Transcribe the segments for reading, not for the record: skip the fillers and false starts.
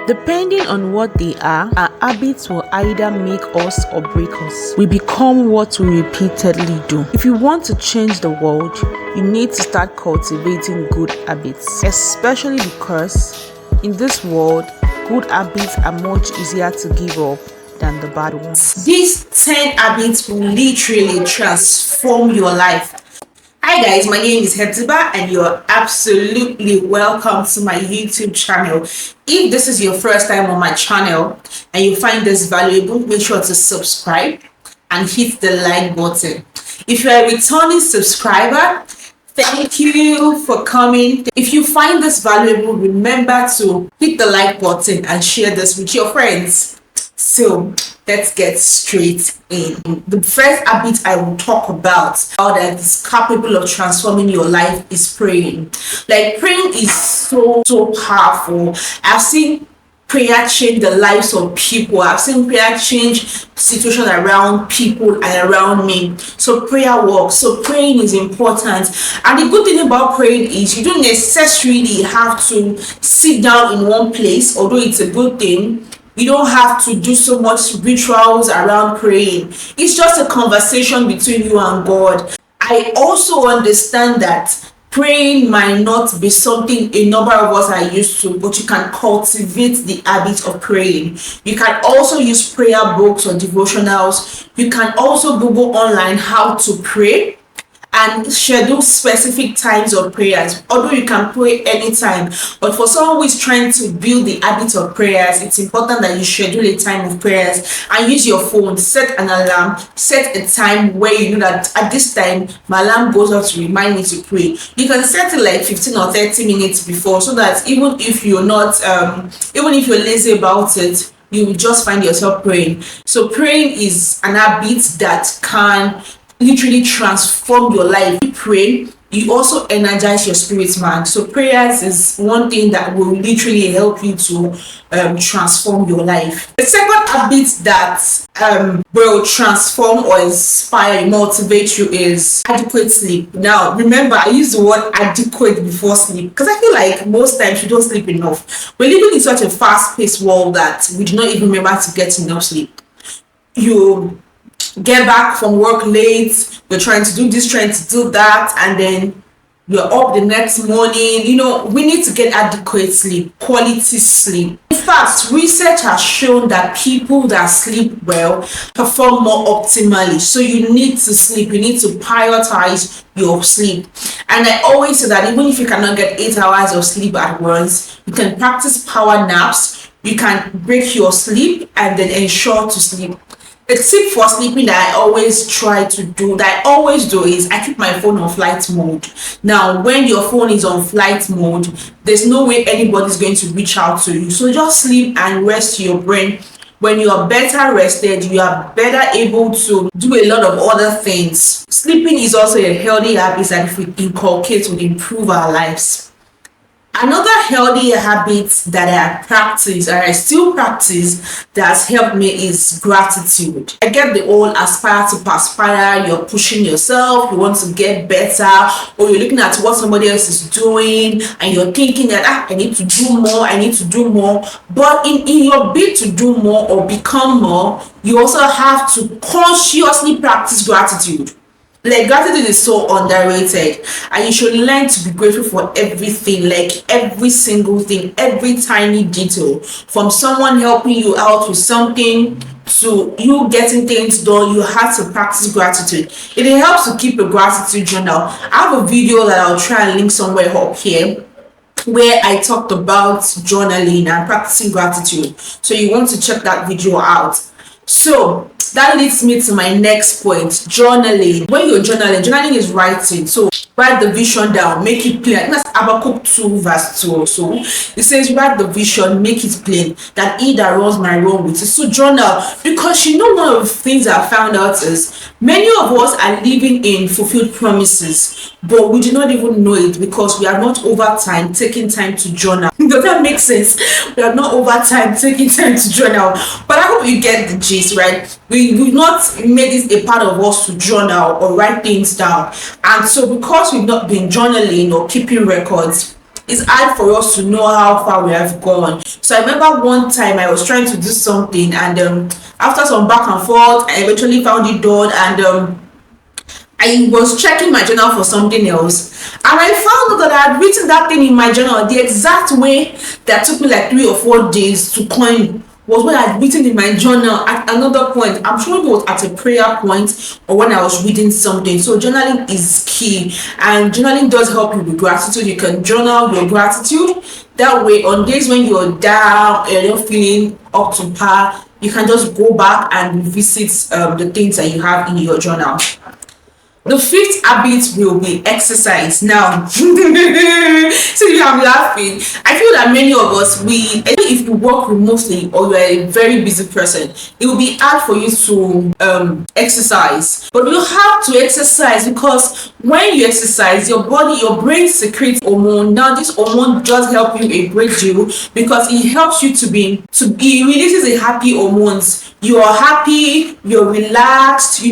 Depending on what they are, our habits will either make us or break us. We become what we repeatedly do. If you want to change the world, you need to start cultivating good habits, especially because in this world, good habits are much easier to give up than the bad ones. These 10 habits will literally transform your life. Hi guys, my name is Hepzibah and you're absolutely welcome to my YouTube channel. If this is your first time on my channel and you find this valuable, make sure to subscribe and hit the like button. If you're a returning subscriber, thank you for coming. If you find this valuable, remember to hit the like button and share this with your friends. So let's get straight in. The first habit I will talk about how that is capable of transforming your life is praying. Like, praying is so powerful. I've seen prayer change the lives of people. I've seen prayer change situations around people and around me. So prayer works. So praying is important. And the good thing about praying is you don't necessarily have to sit down in one place, although it's a good thing. You don't have to do so much rituals around praying. It's just a conversation between you and God. I also understand that praying might not be something a number of us are used to, but you can cultivate the habit of praying. You can also use prayer books or devotionals. You can also Google online how to pray and schedule specific times of prayers. Although you can pray anytime, but for someone who is trying to build the habit of prayers, it's important that you schedule a time of prayers and use your phone. Set an alarm, set a time where you know that at this time my alarm goes off to remind me to pray. You can set it like 15 or 30 minutes before, so that even if you're not even if you're lazy about it, you will just find yourself praying. So praying is an habit that can literally transform your life. You pray, you also energize your spirit, man. So prayers is one thing that will literally help you to transform your life. The second habit that will transform or inspire, motivate you is adequate sleep. Now remember, I use the word adequate before sleep because I feel like most times we don't sleep enough. We're living in such a fast-paced world that we do not even remember to get enough sleep. You get back from work late, you're trying to do this, trying to do that, and then you're up the next morning. You know, we need to get adequate sleep, quality sleep. In fact, research has shown that people that sleep well perform more optimally. So you need to sleep, you need to prioritize your sleep. And I always say that even if you cannot get 8 hours of sleep at once, you can practice power naps, you can break your sleep and then ensure to sleep. A tip for sleeping that I always do is I keep my phone on flight mode. Now, when your phone is on flight mode, there's no way anybody's going to reach out to you. So just sleep and rest your brain. When you are better rested, you are better able to do a lot of other things. Sleeping is also a healthy habit that if we inculcate will improve our lives. Another healthy habit that I practice, and I still practice, that has helped me is gratitude. I get the whole aspire to perspire. You're pushing yourself, you want to get better, or you're looking at what somebody else is doing and you're thinking that I need to do more. But in your bid to do more or become more, you also have to consciously practice gratitude. Like, gratitude is so underrated, and you should learn to be grateful for everything, like every single thing, every tiny detail, from someone helping you out with something to you getting things done. You have to practice gratitude. It helps to keep a gratitude journal. I have a video that I'll try and link somewhere up here where I talked about journaling and practicing gratitude, so you want to check that video out. So that leads me to my next point, journaling. When you're journaling is writing. So write the vision down, make it plain. I think that's Habakkuk 2 verse 2 or so. It says, write the vision, make it plain, that he that runs my wrong with it. So journal, because one of the things I found out is many of us are living in fulfilled promises, but we do not even know it because we are not over time taking time to journal. Does that make sense? We are not over time taking time to journal. But I hope you get the gist, right? We've not made this a part of us to journal or write things down. And so because we've not been journaling or keeping records, it's hard for us to know how far we have gone. So I remember one time I was trying to do something, and after some back and forth, I eventually found it done, and I was checking my journal for something else, and I found out that I had written that thing in my journal the exact way that took me like 3 or 4 days to coin was what I had written in my journal at another point. I'm sure it was at a prayer point or when I was reading something. So journaling is key, and journaling does help you with gratitude. You can journal your gratitude. That way, on days when you're down and you're not feeling up to par, you can just go back and revisit the things that you have in your journal. The fifth habit will be exercise. Now, see, I'm laughing. I feel that many of us, if you work remotely or you're a very busy person, it will be hard for you to exercise. But you have to exercise, because when you exercise, your brain secretes hormone. Now, this hormone does help you a great deal, because it helps you it releases the happy hormones. You are happy, you're relaxed,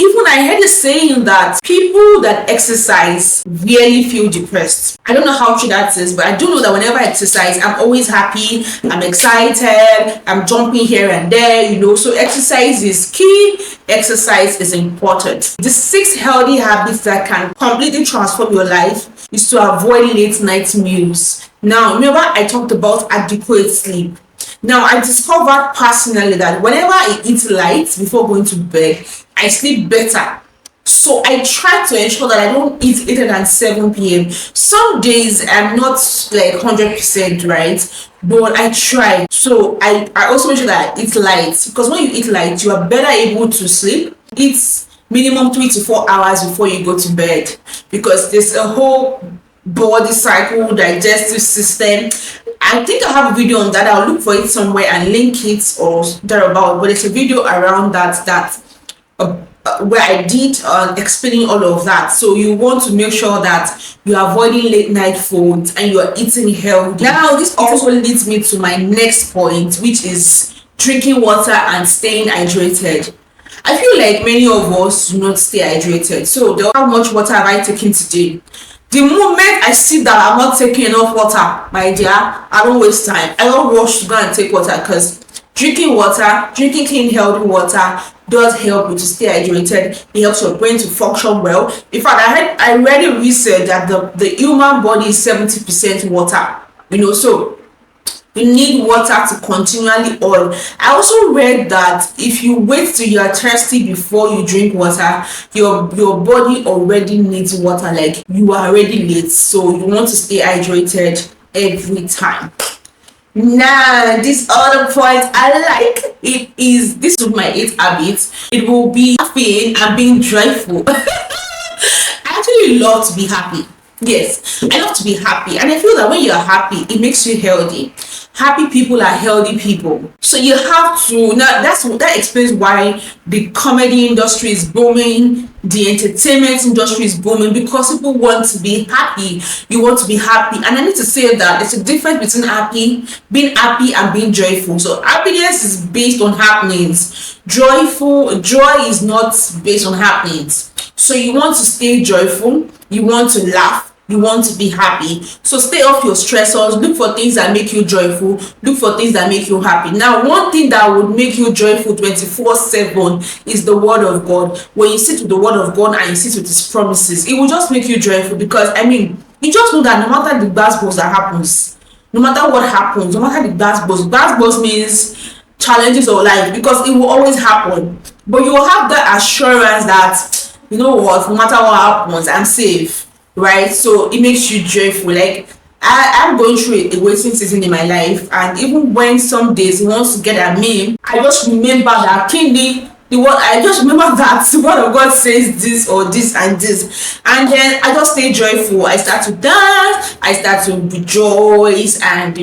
Even I heard a saying that people that exercise rarely feel depressed. I don't know how true that is, but I do know that whenever I exercise, I'm always happy, I'm excited, I'm jumping here and there, So exercise is key, exercise is important. The 6 healthy habits that can completely transform your life is to avoid late night meals. Now, remember I talked about adequate sleep. Now, I discovered personally that whenever I eat light before going to bed, I sleep better. So I try to ensure that I don't eat later than 7 p.m. Some days I'm not like 100%, right? But I try. So I also make sure that I eat light, because when you eat light, you are better able to sleep. It's minimum 3 to 4 hours before you go to bed, because there's a whole body cycle, digestive system. I think I have a video on that. I'll look for it somewhere and link it or thereabout. But it's a video around that where I did explaining all of that. So you want to make sure that you're avoiding late night foods and you're eating healthy. Now, this also leads me to my next point, which is drinking water and staying hydrated. I feel like many of us do not stay hydrated. So how much water have I taken today? The moment I see that I'm not taking enough water, my dear, I don't waste time. I don't rush to go and take water, because drinking clean, healthy water does help you to stay hydrated. It helps your brain to function well. In fact, I read a research that the human body is 70% water. So you need water to continually oil. I also read that if you wait till you are thirsty before you drink water, your body already needs water, like you are already late. So you want to stay hydrated every time. Now, this other point I like, this is my 8 habits. It will be laughing and being joyful. I actually love to be happy. Yes, I love to be happy, and I feel that when you're happy, it makes you healthy. Happy people are healthy people. So you have to, now that explains why the comedy industry is booming, the entertainment industry is booming, because people want to be happy. You want to be happy, and I need to say that there's a difference between being happy and being joyful. So happiness is based on happenings. Joy is not based on happenings. So you want to stay joyful, you want to laugh, you want to be happy. So stay off your stressors, look for things that make you joyful, look for things that make you happy. Now, one thing that would make you joyful 24/7 is the word of God. When you sit with the word of God and you sit with his promises, it will just make you joyful, because you just know that no matter the bad balls that happens, no matter what happens, no matter the bad balls means challenges of life, because it will always happen. But you will have that assurance that, you know what, no matter what happens, I'm safe, right? So it makes you joyful. Like I'm going through a waiting season in my life, and even when some days he wants to get at me, I just remember that I just remember that the word of God says this or this and this, and then I just stay joyful. I start to dance, I start to rejoice, and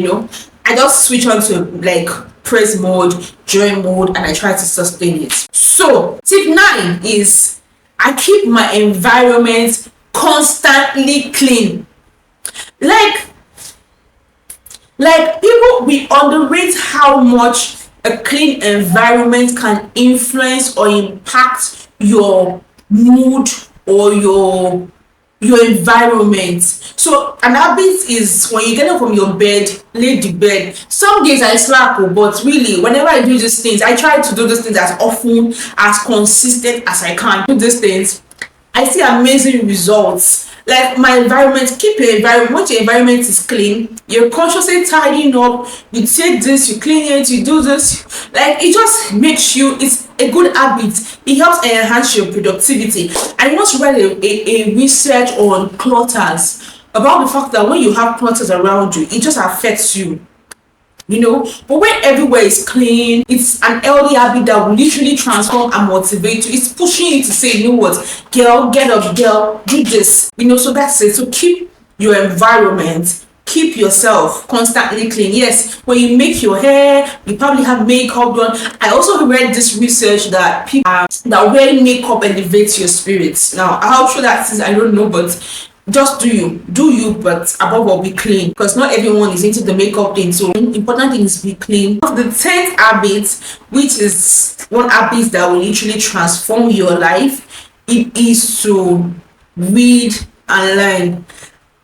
I just switch on to like praise mode, joy mode, and I try to sustain it. So tip 9 is I keep my environment constantly clean. Like people, we underrate how much a clean environment can influence or impact your mood or your your environment. So an habit is when you get up from your bed, lay the bed. Some days I slack, but really, whenever I do these things, I try to do these things as often, as consistent as I can. Do these things, I see amazing results. Like my environment, keep your environment. Once your environment is clean, you're consciously tidying up. You take this, you clean it, you do this. Like it just makes you. It's a good habit. It helps enhance your productivity. I once read a research on clutters about the fact that when you have clutters around you, it just affects you. But when everywhere is clean, it's an healthy habit that will literally transform and motivate you. It's pushing you to say, you know what, girl, get up, girl, do this. So that's it. So keep your environment, keep yourself constantly clean. Yes, when you make your hair, you probably have makeup done. I also read this research that people that wearing makeup elevates your spirits. Now, how true that is, I don't know, but just do you, but above all, be clean, because not everyone is into the makeup thing. So important thing is be clean. The 10th habit, which is one habit that will literally transform your life, it is to read and learn.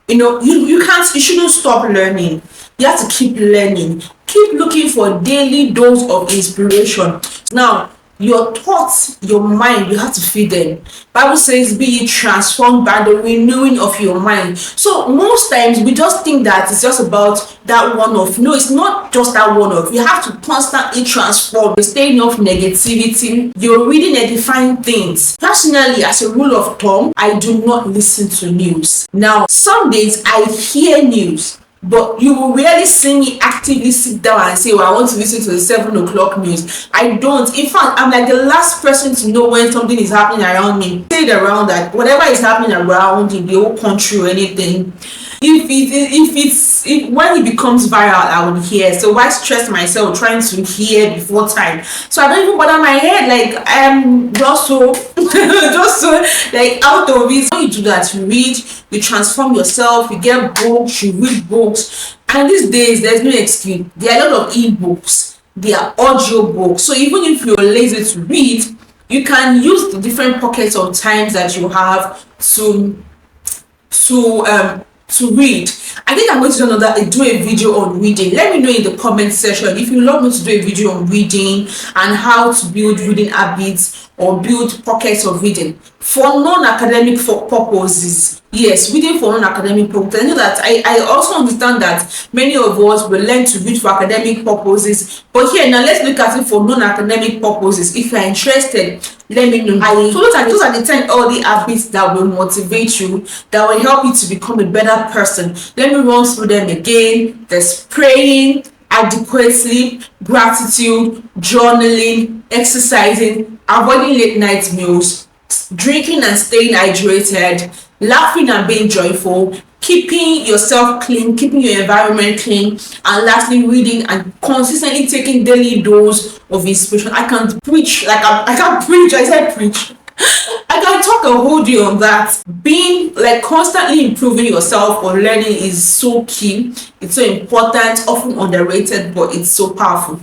You shouldn't stop learning. You have to keep learning, keep looking for daily dose of inspiration. Now, your thoughts, your mind, you have to feed them. Bible says, be ye transformed by the renewing of your mind. So most times we just think that it's just about that one-off. No, it's not just that one-off. You have to constantly transform. You're staying off negativity. You're reading edifying things. Personally, as a rule of thumb, I do not listen to news. Now, some days I hear news, but you will rarely see me actively sit down and say, well, I want to listen to the 7 o'clock news. I don't. In fact, I'm like the last person to know when something is happening around me. Say it around that whatever is happening around in the whole country or anything, when it becomes viral, I will hear. So why stress myself trying to hear before time? So I don't even bother my head. Like I'm just so like out of it. When you do that, you read, you transform yourself, you get books, you read books. And these days there's no excuse. There are a lot of e-books, there are audio books. So even if you're lazy to read, you can use the different pockets of times that you have to read. I think I'm going to do a video on reading. Let me know in the comment section if you love me to do a video on reading and how to build reading habits or build pockets of reading for non-academic purposes. Yes, reading for non-academic purposes. I know that I also understand that many of us will learn to read for academic purposes, but here now let's look at it for non-academic purposes. If you're interested, let me know. So those are the 10 healthy habits that will motivate you, that will help you to become a better person. Let me run through them again. There's praying, adequate sleep, gratitude, journaling, exercising, avoiding late night meals, drinking and staying hydrated, laughing and being joyful, keeping yourself clean, keeping your environment clean, and lastly, reading and consistently taking daily dose of inspiration. I can't preach, I can't preach, I said preach. I can talk a whole day on that. Being constantly improving yourself or learning is so key. It's so important, often underrated, but it's so powerful.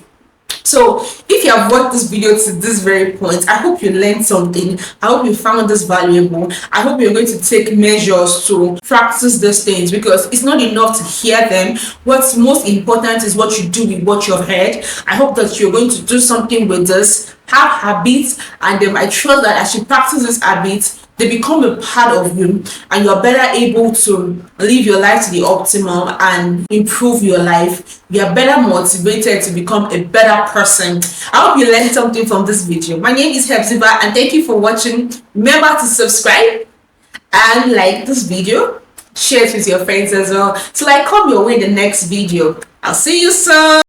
So if you have watched this video to this very point, I hope you learned something. I hope you found this valuable. I hope you're going to take measures to practice these things, because it's not enough to hear them. What's most important is what you do with what you've heard. I hope that you're going to do something with this, have habits, and I trust that as you practice these habits, they become a part of you, and you're better able to live your life to the optimum and improve your life. You're better motivated to become a better person. I hope you learned something from this video. My name is Healthyhabits, and thank you for watching. Remember to subscribe and like this video, share it with your friends as well, till I come your way in the next video. I'll see you soon.